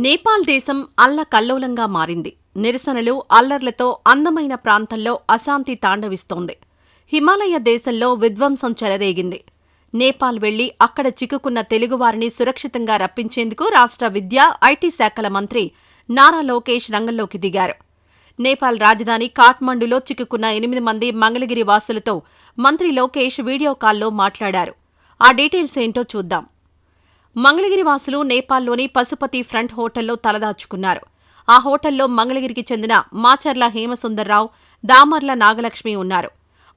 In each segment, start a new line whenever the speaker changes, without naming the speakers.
నేపాల్ దేశం అల్లకల్లోలంగా మారింది. నిరసనలు, అల్లర్లతో అందమైన ప్రాంతంలో అశాంతి తాండవిస్తోంది. హిమాలయ దేశంలో విధ్వంసం చెలరేగింది. నేపాల్ వెళ్లి అక్కడ చిక్కుకున్న తెలుగువారిని సురక్షితంగా రప్పించేందుకు రాష్ట్ర విద్యా, ఐటీ శాఖల మంత్రి నారా లోకేష్ రంగంలోకి దిగారు. నేపాల్ రాజధాని కాఠ్మండూలో చిక్కుకున్న 8 మంది మంగళగిరి వాసులతో మంత్రి లోకేష్ వీడియో కాల్లో మాట్లాడారు. ఆ డీటెయిల్స్ ఏంటో చూద్దాం. మంగళగిరి వాసులు నేపాల్లోని పశుపతి ఫ్రంట్ హోటల్లో తలదాచుకున్నారు. ఆ హోటల్లో మంగళగిరికి చెందిన మాచర్ల హేమసుందర్రావు, దామర్ల నాగలక్ష్మి ఉన్నారు.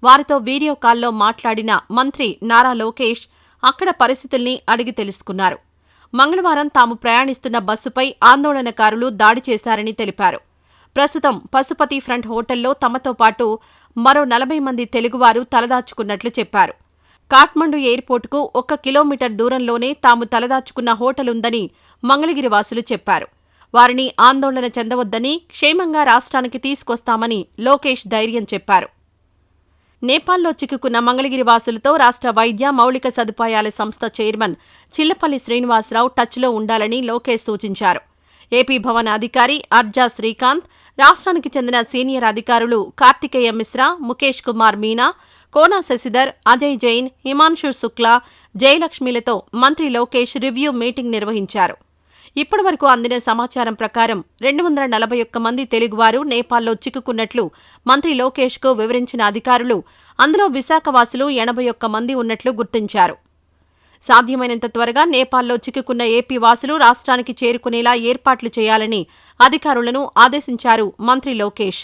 వారితో వీడియో కాల్లో మాట్లాడిన మంత్రి నారా లోకేష్ అక్కడ పరిస్థితుల్ని అడిగి తెలుసుకున్నారు. మంగళవారం తాము ప్రయాణిస్తున్న బస్సుపై ఆందోళనకారులు దాడి చేశారని తెలిపారు. ప్రస్తుతం పశుపతి ఫ్రంట్ హోటల్లో తమతో పాటు మరో 40 మంది తెలుగువారు తలదాచుకున్నట్లు చెప్పారు. కాఠ్మండూ ఎయిర్పోర్టుకు 1 కిలోమీటర్ దూరంలోనే తాము తలదాచుకున్న హోటలుందని మంగళగిరి వాసులు చెప్పారు. వారిని ఆందోళన చెందవద్దని, క్షేమంగా రాష్ట్రానికి తీసుకొస్తామని లోకేష్ ధైర్యం చెప్పారు. నేపాల్లో చిక్కుకున్న మంగళగిరి వాసులతో రాష్ట్ర వైద్య మౌలిక సదుపాయాల సంస్థ చైర్మన్ చిల్లపల్లి శ్రీనివాసరావు టచ్లో ఉండాలని లోకేష్ సూచించారు. ఏపీ భవన్ అధికారి అర్జా శ్రీకాంత్, రాష్ట్రానికి చెందిన సీనియర్ అధికారులు కార్తికేయ మిశ్రా, ముఖేష్ కుమార్ మీనా, కోనా శశిధర్, అజయ్ జైన్, హిమాన్షు శుక్లా, జయలక్ష్మిలతో మంత్రి లోకేష్ రివ్యూ మీటింగ్ నిర్వహించారు. ఇప్పటివరకు అందిన సమాచారం ప్రకారం 241 మంది తెలుగువారు నేపాల్లో చిక్కుకున్నట్లు మంత్రి లోకేష్కు వివరించిన అధికారులు అందులో విశాఖవాసులు 81 మంది ఉన్నట్లు గుర్తించారు. సాధ్యమైనంత త్వరగా నేపాల్లో చిక్కుకున్న ఏపీ వాసులు రాష్ట్రానికి చేరుకునేలా ఏర్పాట్లు చేయాలని అధికారులను ఆదేశించారు మంత్రి లోకేష్.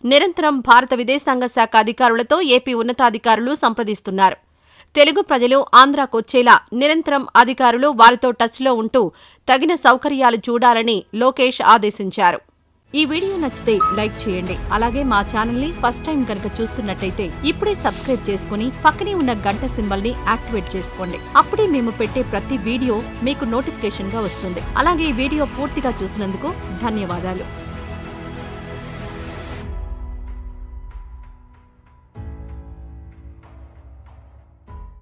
నిరంతరం భారత విదేశాంగ శాఖ అధికారులతో ఏపీ ఉన్నతాధికారులు సంప్రదిస్తున్నారు. తెలుగు ప్రజలు ఆంధ్రాకొచ్చేలా నిరంతరం అధికారులు వారితో టచ్లో ఉంటూ తగిన సౌకర్యాలు చూడాలని లోకేష్ ఆదేశించారు. ఈ వీడియో నచ్చితే లైక్ చేయండి. అలాగే మా ఛానల్ని ఫస్ట్ టైం కనుక చూస్తున్నట్టయితే ఇప్పుడే సబ్స్క్రైబ్ చేసుకుని పక్కనే ఉన్న గంట సింబల్ని యాక్టివేట్ చేసుకోండి. అప్పుడే మేము పెట్టే ప్రతి వీడియో మీకు నోటిఫికేషన్గా వస్తుంది. అలాగే ఈ వీడియో పూర్తిగా చూసినందుకు ధన్యవాదాలు.